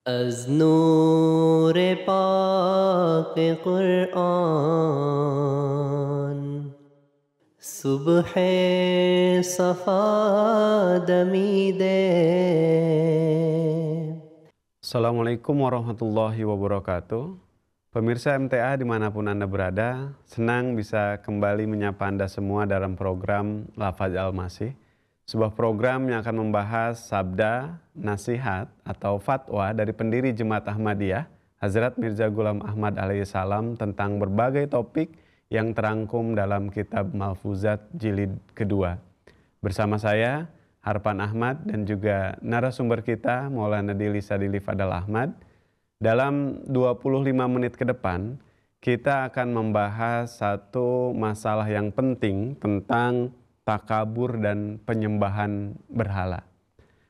از نور پاک قرآن صبح صفا دمیده. Assalamualaikum warahmatullahi wabarakatuh. Pemirsa MTA dimanapun Anda berada, senang bisa kembali menyapa Anda semua dalam program Lafaz Al-Masih. Sebuah program yang akan membahas sabda, nasihat, atau fatwa dari pendiri Jemaat Ahmadiyah, Hazrat Mirza Ghulam Ahmad alaihissalam tentang berbagai topik yang terangkum dalam kitab Malfuzat Jilid kedua. Bersama saya, Harpan Ahmad, dan juga narasumber kita, Maulana Dili Sadili Fadal Ahmad. Dalam 25 menit ke depan, kita akan membahas satu masalah yang penting tentang takabur dan penyembahan berhala.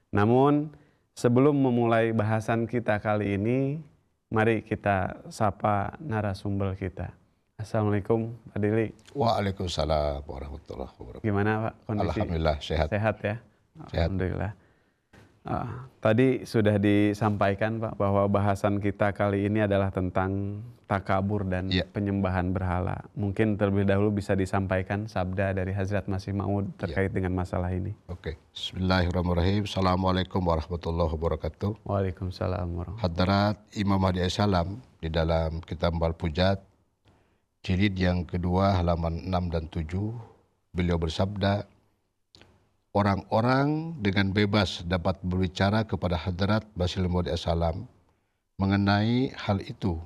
Namun, sebelum memulai bahasan kita kali ini, mari kita sapa narasumber kita. Assalamualaikum Pak Dili. Waalaikumsalam warahmatullahi wabarakatuh. Gimana Pak kondisi? Alhamdulillah sehat. Sehat ya? Sehat. Alhamdulillah. Tadi sudah disampaikan Pak bahwa bahasan kita kali ini adalah tentang takabur dan penyembahan berhala. Mungkin terlebih dahulu bisa disampaikan sabda dari Hazrat Masih Maud terkait dengan masalah ini. Oke. Bismillahirrahmanirrahim. Assalamualaikum warahmatullahi wabarakatuh. Waalaikumsalam warahmatullahi Hadrat Imam Mahdi Salam di dalam kitab Malfuzat jilid yang kedua halaman 6 dan 7, beliau bersabda, orang-orang dengan bebas dapat berbicara kepada Hadrat Masih Maud Salam mengenai hal itu.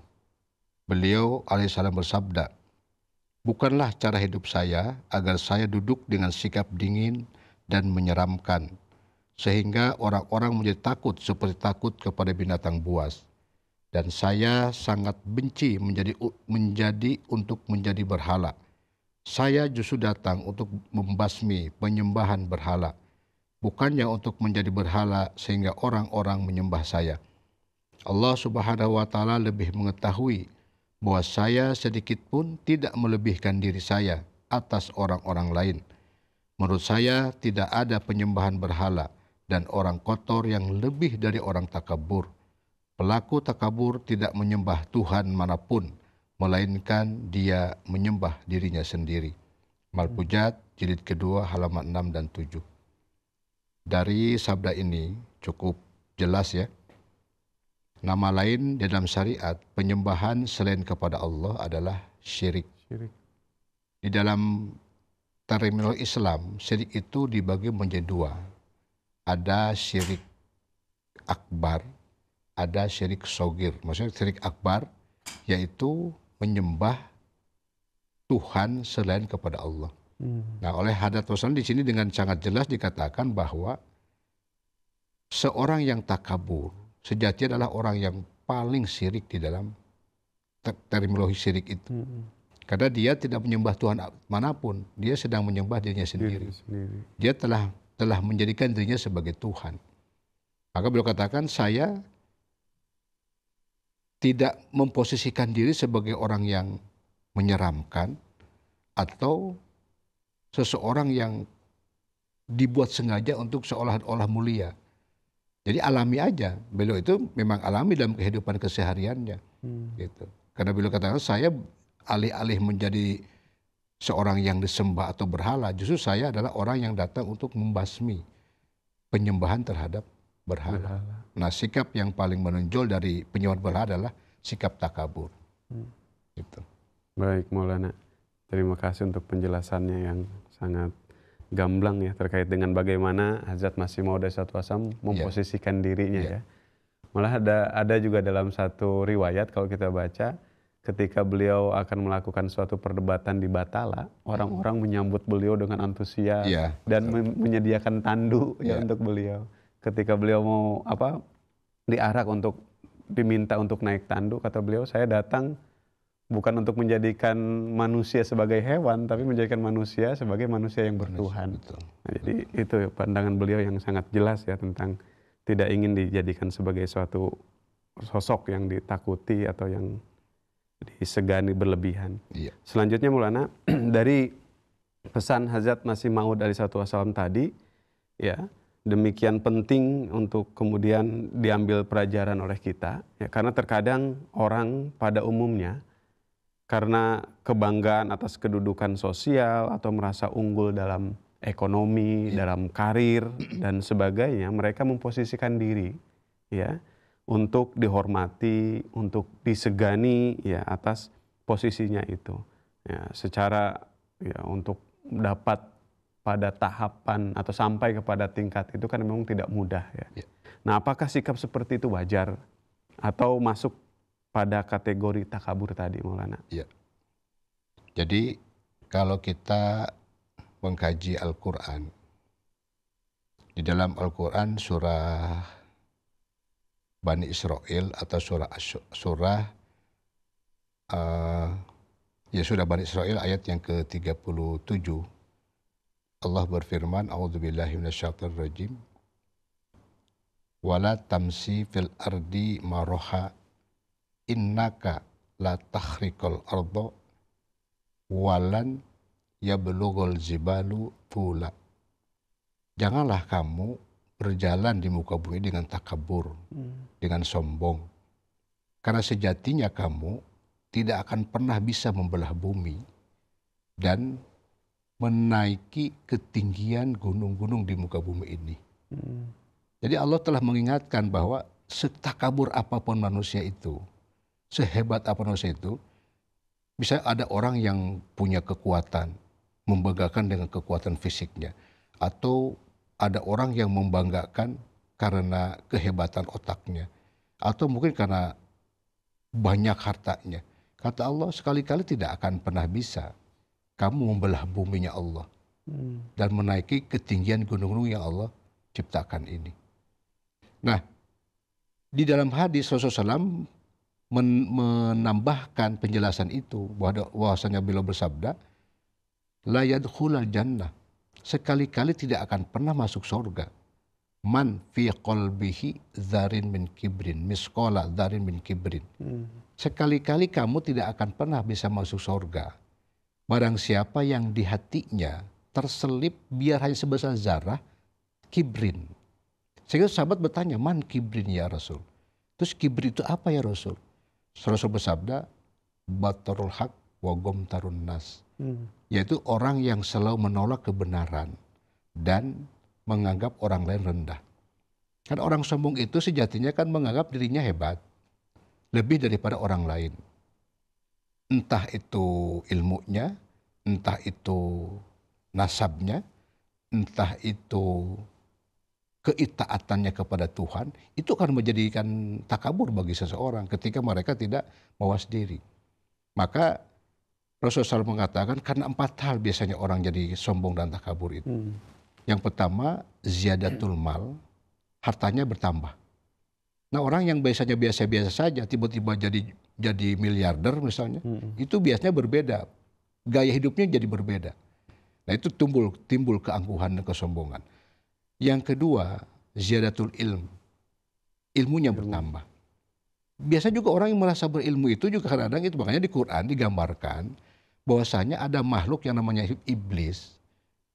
Beliau alaihissalam bersabda, bukanlah cara hidup saya agar saya duduk dengan sikap dingin dan menyeramkan, sehingga orang-orang menjadi takut seperti takut kepada binatang buas. Dan saya sangat benci menjadi untuk menjadi berhala. Saya justru datang untuk membasmi penyembahan berhala, bukannya untuk menjadi berhala sehingga orang-orang menyembah saya. Allah Subhanahu wa Ta'ala lebih mengetahui bahwa saya sedikit pun tidak melebihkan diri saya atas orang-orang lain. Menurut saya tidak ada penyembahan berhala dan orang kotor yang lebih dari orang takabur. Pelaku takabur tidak menyembah Tuhan manapun, melainkan dia menyembah dirinya sendiri. Malfuzat jilid kedua halaman 6 dan 7. Dari sabda ini cukup jelas ya. Nama lain dalam syariat penyembahan selain kepada Allah adalah syirik. Di dalam terminologi Islam, syirik itu dibagi menjadi dua. Ada syirik akbar, ada syirik sogir. Maksudnya syirik akbar yaitu menyembah Tuhan selain kepada Allah. Nah, oleh Hadrat Rasulullah di sini dengan sangat jelas dikatakan bahwa seorang yang takabur sejatinya adalah orang yang paling syirik di dalam terminologi syirik itu. Karena dia tidak menyembah Tuhan manapun, dia sedang menyembah dirinya sendiri. Dia telah menjadikan dirinya sebagai Tuhan. Maka beliau katakan, saya tidak memposisikan diri sebagai orang yang menyeramkan atau seseorang yang dibuat sengaja untuk seolah-olah mulia. Jadi alami aja. Beliau itu memang alami dalam kehidupan kesehariannya. Gitu. Karena beliau katakan, saya alih-alih menjadi seorang yang disembah atau berhala, justru saya adalah orang yang datang untuk membasmi penyembahan terhadap berhala. Nah, sikap yang paling menonjol dari penyembahan berhala adalah sikap takabur. Gitu. Baik Maulana, terima kasih untuk penjelasannya yang sangat gamblang ya terkait dengan bagaimana Hazrat Masih Maud Wasallam memposisikan dirinya ya. Malah ada juga dalam satu riwayat kalau kita baca, ketika beliau akan melakukan suatu perdebatan di Batala, orang-orang menyambut beliau dengan antusias dan menyediakan tandu untuk beliau. Ketika beliau mau diarak untuk diminta untuk naik tandu, kata beliau, saya datang bukan untuk menjadikan manusia sebagai hewan, tapi menjadikan manusia sebagai manusia yang bertuhan. Nah, jadi itu pandangan beliau yang sangat jelas ya tentang tidak ingin dijadikan sebagai suatu sosok yang ditakuti atau yang disegani berlebihan. Selanjutnya Maulana, dari pesan Hazrat Masih Maud alaihissalam tadi, ya, demikian penting untuk kemudian diambil pelajaran oleh kita, ya, karena terkadang orang pada umumnya karena kebanggaan atas kedudukan sosial atau merasa unggul dalam ekonomi, dalam karir dan sebagainya, mereka memposisikan diri, ya, untuk dihormati, untuk disegani, ya, atas posisinya itu, ya, secara, ya, untuk dapat pada tahapan atau sampai kepada tingkat itu kan memang tidak mudah, ya. Nah, apakah sikap seperti itu wajar atau masuk pada kategori takabur tadi, Maulana? Ya. Jadi kalau kita mengkaji Al-Quran, di dalam Al-Quran surah Bani Israel atau surah Bani Israel ayat yang ke-37, Allah berfirman, A'udzubillahi minasyaitonir rajim, wala tamsi fil ardi maroha innaka la takhriqal arda walan yablughul jibalu tula. Janganlah kamu berjalan di muka bumi dengan takabur, dengan sombong. Karena sejatinya kamu tidak akan pernah bisa membelah bumi dan menaiki ketinggian gunung-gunung di muka bumi ini. Jadi Allah telah mengingatkan bahwa setakabur apapun manusia itu, sehebat apa manusia itu, bisa ada orang yang punya kekuatan, membanggakan dengan kekuatan fisiknya. Atau ada orang yang membanggakan karena kehebatan otaknya. Atau mungkin karena banyak hartanya. Kata Allah, sekali-kali tidak akan pernah bisa kamu membelah buminya Allah. Dan menaiki ketinggian gunung-gunung yang Allah ciptakan ini. Nah, di dalam hadis Rasulullah SAW menambahkan penjelasan itu, bahwasanya beliau bersabda, la yadkhulul jannah, sekali-kali tidak akan pernah masuk surga, man fi qalbihi dzarin min kibrin, misqala dzarin min kibrin. Sekali-kali kamu tidak akan pernah bisa masuk surga barang siapa yang di hatinya terselip biar hanya sebesar zarah kibrin. Sehingga sahabat bertanya, man kibrin ya Rasul? Terus kibrin itu apa ya Rasul? Rasul bersabda, batarul haq wa gomtarun nas. Yaitu orang yang selalu menolak kebenaran dan menganggap orang lain rendah. Kan orang sombong itu sejatinya kan menganggap dirinya hebat, lebih daripada orang lain. Entah itu ilmunya, entah itu nasabnya, entah itu keitaatannya kepada Tuhan, itu akan menjadikan takabur bagi seseorang ketika mereka tidak mawas diri. Maka Rasulullah SAW mengatakan karena 4 hal biasanya orang jadi sombong dan takabur itu. Yang pertama, ziyadatul mal, hartanya bertambah. Nah, orang yang biasanya biasa-biasa saja tiba-tiba jadi miliarder misalnya, itu biasanya berbeda. Gaya hidupnya jadi berbeda. Nah, itu timbul keangkuhan dan kesombongan. Yang kedua, ziyadatul ilm. Ilmunya bertambah. Biasa juga orang yang merasa berilmu itu juga kadang-kadang itu, makanya di Quran digambarkan bahwasanya ada makhluk yang namanya iblis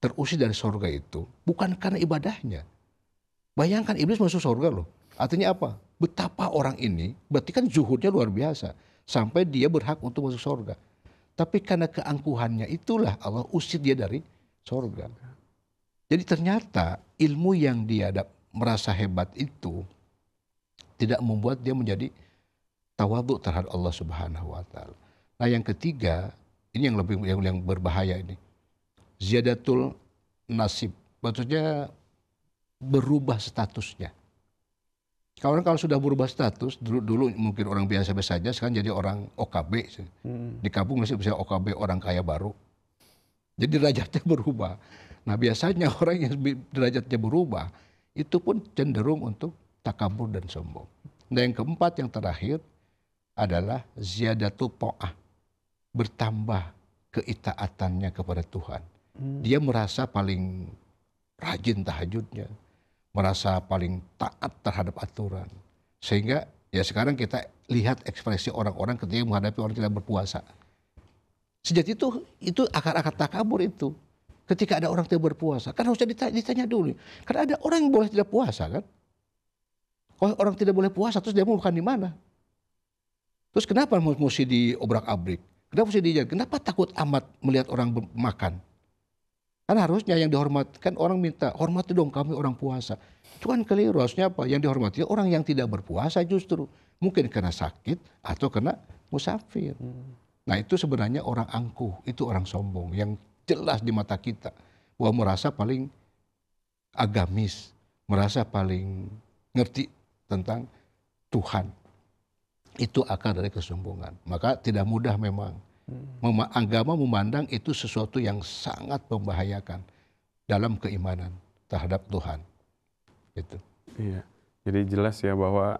terusir dari surga itu bukan karena ibadahnya. Bayangkan iblis masuk surga loh. Artinya apa? Betapa orang ini, berarti kan zuhudnya luar biasa. Sampai dia berhak untuk masuk surga. Tapi karena keangkuhannya itulah Allah usir dia dari surga. Jadi ternyata ilmu yang dia merasa hebat itu tidak membuat dia menjadi tawadhu terhadap Allah Subhanahu wa taala. Nah, yang ketiga, ini yang berbahaya ini. Ziyadatul nasib. Maksudnya berubah statusnya. Kalau sudah berubah status, dulu mungkin orang biasa-biasa saja, sekarang jadi orang OKB. Di kampung masih bisa OKB, orang kaya baru. Jadi derajatnya berubah. Nah, biasanya orang yang derajatnya berubah, itu pun cenderung untuk takabur dan sombong. Nah, yang keempat, yang terakhir adalah ziyadatul ta'ah. Bertambah keitaatannya kepada Tuhan. Dia merasa paling rajin tahajudnya, merasa paling taat terhadap aturan. Sehingga ya sekarang kita lihat ekspresi orang-orang ketika menghadapi orang tidak berpuasa. Sejati itu akar-akar takabur itu. ketika ada orang tidak berpuasa? Kan harusnya ditanya dulu. Kan ada orang yang boleh tidak puasa kan? Kalau orang tidak boleh puasa terus dia mau makan di mana? Terus kenapa mesti diobrak-abrik? Kenapa mesti dijaga? Kenapa takut amat melihat orang makan? Kan harusnya yang dihormati, kan orang minta, hormati dong kami orang puasa. Itu kan keliru, harusnya apa? Yang dihormati orang yang tidak berpuasa justru. Mungkin karena sakit atau kena musafir. Nah itu sebenarnya orang angkuh, itu orang sombong. Yang jelas di mata kita. Bahwa merasa paling agamis, merasa paling ngerti tentang Tuhan. Itu akar dari kesombongan. Maka tidak mudah memang. Agama memandang itu sesuatu yang sangat membahayakan dalam keimanan terhadap Tuhan. Itu. Iya. Jadi jelas ya bahwa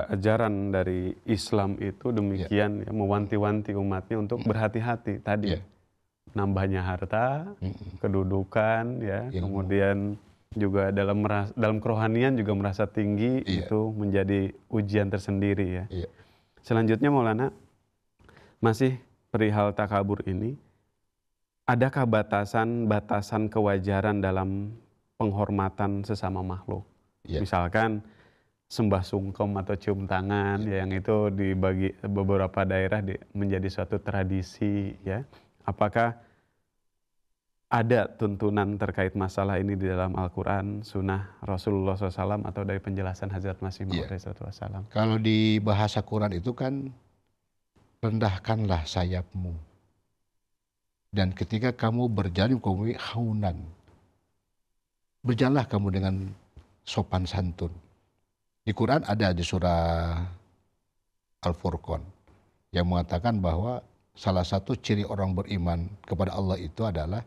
ajaran dari Islam itu demikian ya, mewanti-wanti umatnya untuk berhati-hati tadi. Nambahnya harta, kedudukan ya, kemudian juga dalam kerohanian juga merasa tinggi, itu menjadi ujian tersendiri ya. Selanjutnya Maulana, masih perihal takabur ini, adakah batasan kewajaran dalam penghormatan sesama makhluk? Misalkan sembah sungkem atau cium tangan, ya, yang itu dibagi beberapa daerah menjadi suatu tradisi, ya. Apakah ada tuntunan terkait masalah ini di dalam Al-Quran, Sunnah Rasulullah SAW, atau dari penjelasan Hazrat Masih Maud SAW? Kalau di bahasa Quran itu kan, rendahkanlah sayapmu, dan ketika kamu berjalan ke bumi haunan, berjalanlah kamu dengan sopan santun. Di Quran ada di surah Al-Furqan yang mengatakan bahwa salah satu ciri orang beriman kepada Allah itu adalah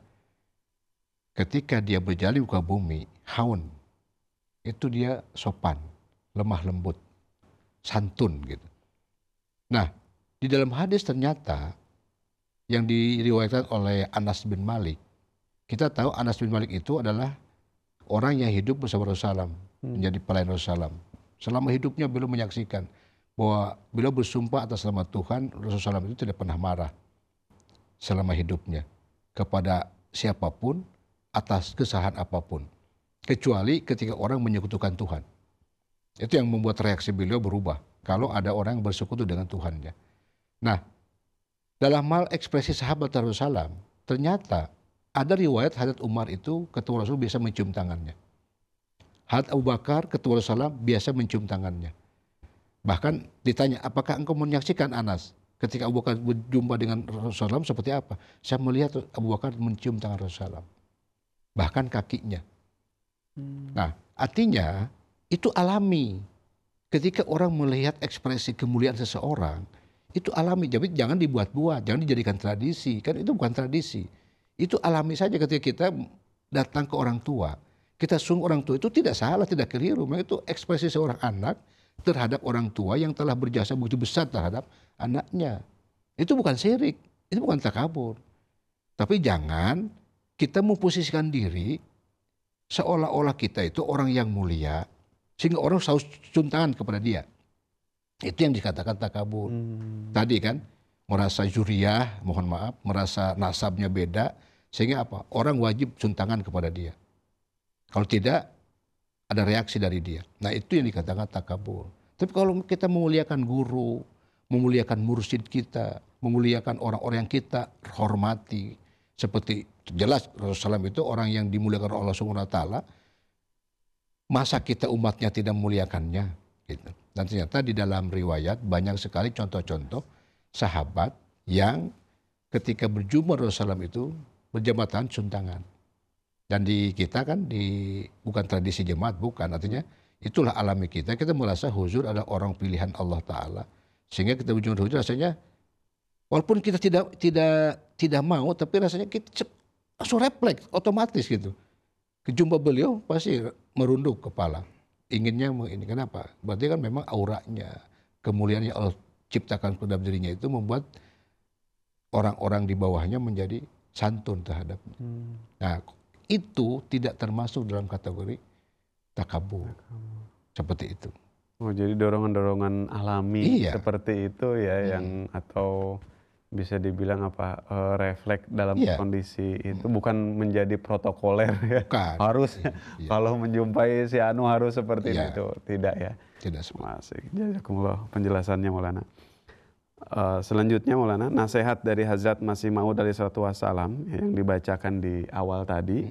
ketika dia berjalan ke bumi haun, itu dia sopan, lemah lembut, santun gitu. Nah, di dalam hadis ternyata yang diriwayatkan oleh Anas bin Malik, kita tahu Anas bin Malik itu adalah orang yang hidup bersama Rasulullah, menjadi pelayan Rasulullah. Selama hidupnya beliau menyaksikan bahwa beliau bersumpah atas nama Tuhan, Rasulullah itu tidak pernah marah selama hidupnya kepada siapapun atas kesalahan apapun, kecuali ketika orang menyekutukan Tuhan. Itu yang membuat reaksi beliau berubah kalau ada orang yang bersekutu dengan Tuhannya. Nah, dalam hal ekspresi sahabat Rasulullah, ternyata ada riwayat Hadrat Umar itu ketua Rasul biasa mencium tangannya. Hadrat Abu Bakar ketua Rasulullah biasa mencium tangannya. Bahkan ditanya, apakah engkau menyaksikan Anas ketika Abu Bakar berjumpa dengan Rasulullah seperti apa? Saya melihat Abu Bakar mencium tangan Rasulullah, bahkan kakinya. Nah, artinya itu alami. Ketika orang melihat ekspresi kemuliaan seseorang, itu alami, jadi jangan dibuat-buat, jangan dijadikan tradisi, kan itu bukan tradisi. Itu alami saja ketika kita datang ke orang tua, kita sungguh orang tua itu tidak salah, tidak keliru, memang itu ekspresi seorang anak terhadap orang tua yang telah berjasa begitu besar terhadap anaknya. Itu bukan syirik, itu bukan takabur. Tapi jangan kita memposisikan diri seolah-olah kita itu orang yang mulia, sehingga orang selalu cium tangan kepada dia. Itu yang dikatakan takabur. Tadi kan, merasa juriyah, mohon maaf, merasa nasabnya beda, sehingga apa? Orang wajib cium tangan kepada dia. Kalau tidak, ada reaksi dari dia. Nah itu yang dikatakan takabur. Tapi kalau kita memuliakan guru, memuliakan mursyid kita, memuliakan orang-orang yang kita hormati, seperti jelas Rasulullah itu orang yang dimuliakan Allah SWT, masa kita umatnya tidak memuliakannya? Gitu. Dan ternyata di dalam riwayat banyak sekali contoh-contoh sahabat yang ketika berjumpa Rasulullah itu berjamaatan cium tangan. Dan di kita kan bukan tradisi jemaat, bukan. Artinya itulah alami kita. Kita merasa huzur adalah orang pilihan Allah Ta'ala. Sehingga kita berjumpa huzur rasanya, walaupun kita tidak mau, tapi rasanya kita langsung refleks, otomatis gitu. Kejumpa beliau pasti merunduk kepala. Inginnya ini, kenapa? Berarti kan memang auranya, kemuliaan yang Allah ciptakan pada dirinya itu membuat orang-orang di bawahnya menjadi santun terhadapnya. Nah, itu tidak termasuk dalam kategori takabur. Seperti itu. Oh, jadi dorongan-dorongan alami seperti itu ya, yang atau bisa dibilang apa, refleks dalam Iya. kondisi itu, bukan menjadi protokoler ya. Bukan. Harus Iya. kalau menjumpai si anu harus seperti Iya. itu, tidak ya. Tidak seperti. Masih, jazakumullah penjelasannya Maulana. Selanjutnya Maulana, nasihat dari Hazrat Masih Maud alaihissalatu wassalam yang dibacakan di awal tadi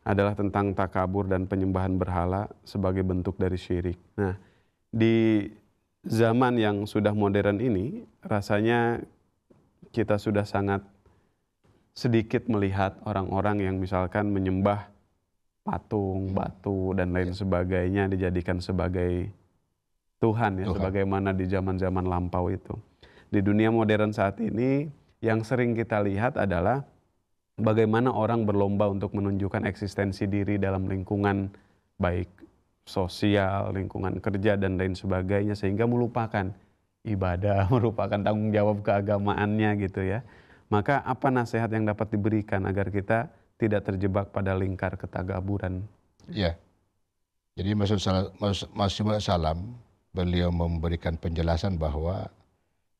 adalah tentang takabur dan penyembahan berhala sebagai bentuk dari syirik. Nah, di zaman yang sudah modern ini rasanya kita sudah sangat sedikit melihat orang-orang yang misalkan menyembah patung, batu, dan lain sebagainya dijadikan sebagai Tuhan ya, sebagaimana di zaman-zaman lampau itu. Di dunia modern saat ini yang sering kita lihat adalah bagaimana orang berlomba untuk menunjukkan eksistensi diri dalam lingkungan baik sosial, lingkungan kerja, dan lain sebagainya, sehingga melupakan ibadah, merupakan tanggung jawab keagamaannya gitu ya. Maka apa nasihat yang dapat diberikan agar kita tidak terjebak pada lingkar ketagaburan? Ya. Jadi Masih Salam beliau memberikan penjelasan bahwa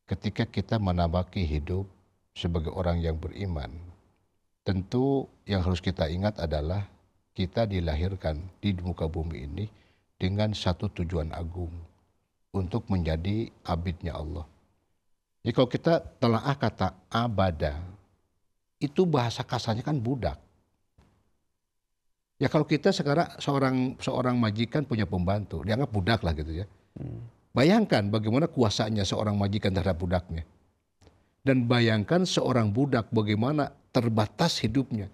ketika kita menapaki hidup sebagai orang yang beriman, tentu yang harus kita ingat adalah kita dilahirkan di muka bumi ini dengan satu tujuan agung, untuk menjadi abidnya Allah. Jadi kalau kita telaah kata abada, itu bahasa kasarnya kan budak. Ya kalau kita sekarang seorang majikan punya pembantu, dianggap budak lah gitu ya. Bayangkan bagaimana kuasanya seorang majikan terhadap budaknya. Dan bayangkan seorang budak bagaimana terbatas hidupnya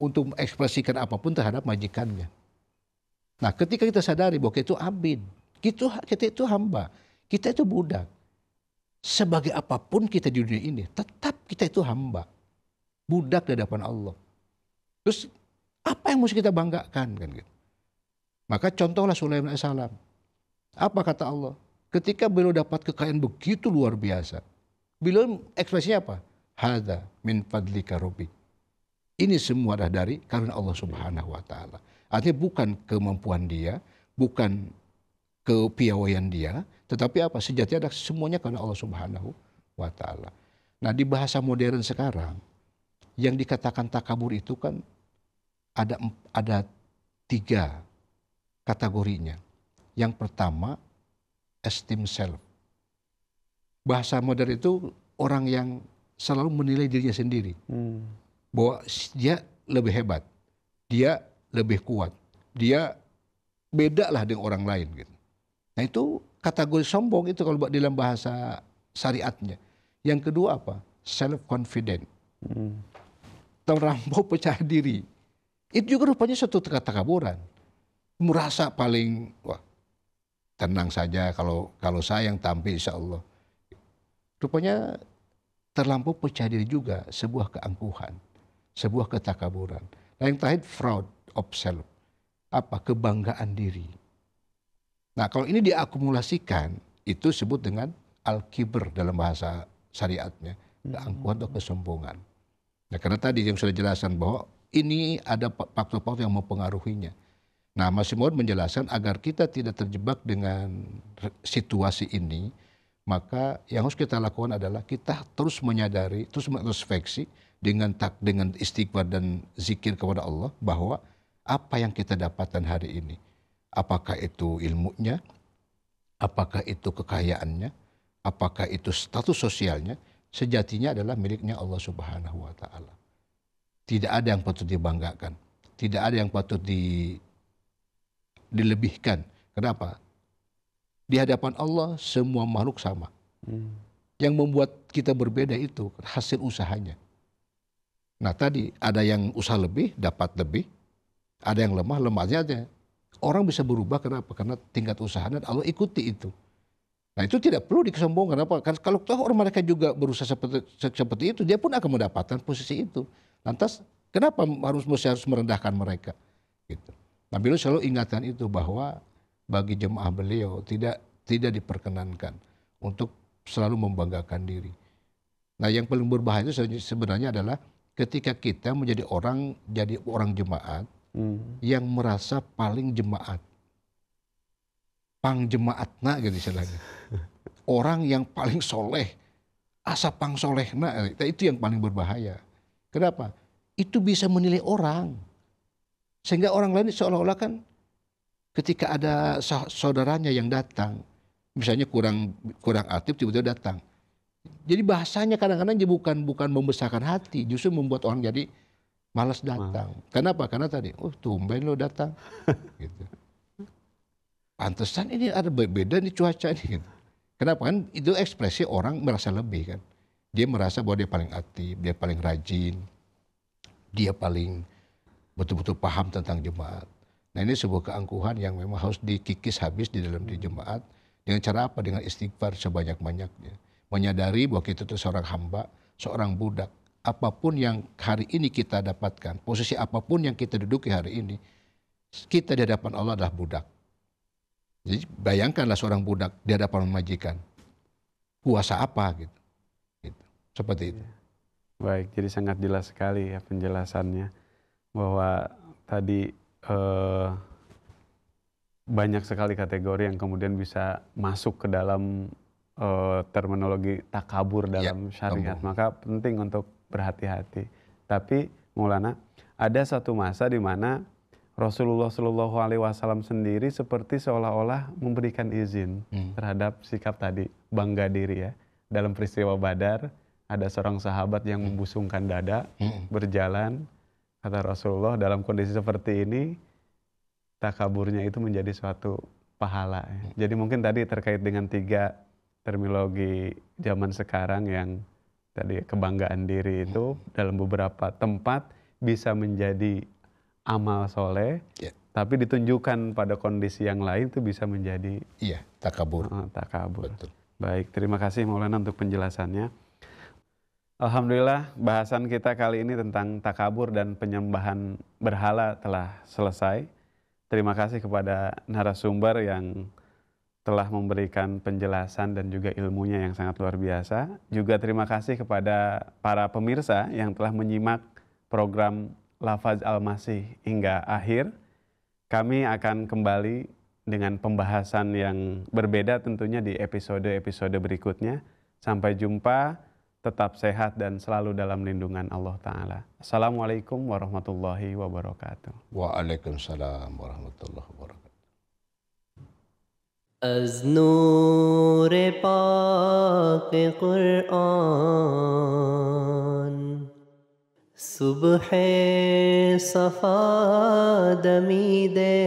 untuk mengekspresikan apapun terhadap majikannya. Nah ketika kita sadari bahwa kita itu abid, kita itu hamba, kita itu budak. Sebagai apapun kita di dunia ini, tetap kita itu hamba, budak di hadapan Allah. Terus apa yang mesti kita banggakan kan gitu? Maka contohlah Sulaiman alaihissalam. Apa kata Allah? Ketika beliau dapat kekayaan begitu luar biasa, beliau ekspresinya apa? Hadza min fadlika rabbi. Ini semua adalah dari karunia Allah Subhanahu wa taala. Artinya bukan kemampuan dia, bukan kepiawaian dia, tetapi apa? Sejatinya adalah semuanya karena Allah Subhanahu wa taala. Nah, di bahasa modern sekarang yang dikatakan takabur itu kan ada 3 kategorinya. Yang pertama, esteem self. Bahasa modern itu orang yang selalu menilai dirinya sendiri. Bahwa dia lebih hebat, dia lebih kuat, dia beda lah dengan orang lain gitu. Nah itu kategori sombong itu kalau dalam bahasa syariatnya. Yang kedua apa? Self confident. Terlampau percaya diri. Itu juga rupanya suatu ketakaburan. Merasa paling wah tenang saja kalau saya yang tampil insya Allah. Rupanya terlampau percaya diri juga sebuah keangkuhan, sebuah ketakaburan. Nah yang terakhir fraud of self. Apa? Kebanggaan diri. Nah kalau ini diakumulasikan, itu disebut dengan al-kibr dalam bahasa syariatnya. Keangkuhan atau kesombongan. Nah karena tadi yang sudah jelaskan bahwa ini ada faktor-faktor yang mempengaruhinya. Nah Masih Maud menjelaskan agar kita tidak terjebak dengan situasi ini, maka yang harus kita lakukan adalah kita terus menyadari, terus mengintrospeksi dengan istighfar dan zikir kepada Allah bahwa apa yang kita dapatkan hari ini, apakah itu ilmunya, apakah itu kekayaannya, apakah itu status sosialnya, sejatinya adalah miliknya Allah Subhanahu wa taala. Tidak ada yang patut dibanggakan, tidak ada yang patut dilebihkan. Kenapa? Di hadapan Allah semua makhluk sama. Yang membuat kita berbeda itu hasil usahanya. Nah tadi ada yang usaha lebih, dapat lebih. Ada yang lemah, lemahnya aja. Orang bisa berubah kenapa? Karena tingkat usaha dan Allah ikuti itu. Nah itu tidak perlu dikesombongkan. Kenapa? Karena kalau orang mereka juga berusaha seperti itu, dia pun akan mendapatkan posisi itu. Lantas kenapa harus merendahkan mereka? Gitu. Nah beliau selalu ingatkan itu bahwa bagi jemaah beliau tidak diperkenankan untuk selalu membanggakan diri. Nah yang paling berbahaya itu sebenarnya adalah ketika kita menjadi orang jemaat yang merasa paling jemaat, pang jemaatna gitu istilahnya. Orang yang paling soleh, asapang solehna, itu yang paling berbahaya. Kenapa? Itu bisa menilai orang. Sehingga orang lain seolah-olah kan ketika ada saudaranya yang datang, misalnya kurang aktif tiba-tiba datang. Jadi bahasanya kadang-kadang bukan membesarkan hati, justru membuat orang jadi malas datang. Kenapa? Karena tadi, tumben lo datang. Gitu. Pantesan ini ada beda nih cuaca nih. Gitu. Kenapa? Kan itu ekspresi orang merasa lebih kan. Dia merasa bahwa dia paling aktif, dia paling rajin, dia paling betul-betul paham tentang jemaat. Nah ini sebuah keangkuhan yang memang harus dikikis habis di dalam jemaat. Dengan cara apa? Dengan istighfar sebanyak-banyaknya. Menyadari bahwa kita itu seorang hamba, seorang budak. Apapun yang hari ini kita dapatkan, posisi apapun yang kita duduki hari ini, kita di hadapan Allah adalah budak. Jadi bayangkanlah seorang budak di hadapan majikan. Kuasa apa gitu. Seperti itu. Baik, jadi sangat jelas sekali ya penjelasannya. Bahwa tadi banyak sekali kategori yang kemudian bisa masuk ke dalam terminologi takabur dalam syariat. Maka penting untuk berhati-hati. Tapi Maulana, ada satu masa di mana Rasulullah Shallallahu Alaihi Wasallam sendiri seperti seolah-olah memberikan izin terhadap sikap tadi, bangga diri ya. Dalam peristiwa Badar, ada seorang sahabat yang membusungkan dada, berjalan. Kata Rasulullah, dalam kondisi seperti ini, takaburnya itu menjadi suatu pahala. Ya. Jadi mungkin tadi terkait dengan 3 terminologi zaman sekarang yang tadi kebanggaan diri itu dalam beberapa tempat bisa menjadi amal soleh, tapi ditunjukkan pada kondisi yang lain itu bisa menjadi takabur. Takabur. Betul. Baik, terima kasih Maulana untuk penjelasannya. Alhamdulillah bahasan kita kali ini tentang takabur dan penyembahan berhala telah selesai. Terima kasih kepada narasumber yang telah memberikan penjelasan dan juga ilmunya yang sangat luar biasa. Juga terima kasih kepada para pemirsa yang telah menyimak program Lafaz Al-Masih hingga akhir. Kami akan kembali dengan pembahasan yang berbeda tentunya di episode-episode berikutnya. Sampai jumpa, tetap sehat dan selalu dalam lindungan Allah Ta'ala. Assalamualaikum warahmatullahi wabarakatuh. Waalaikumsalam warahmatullahi wabarakatuh. از نور پاک قرآن صبح صفا دمیده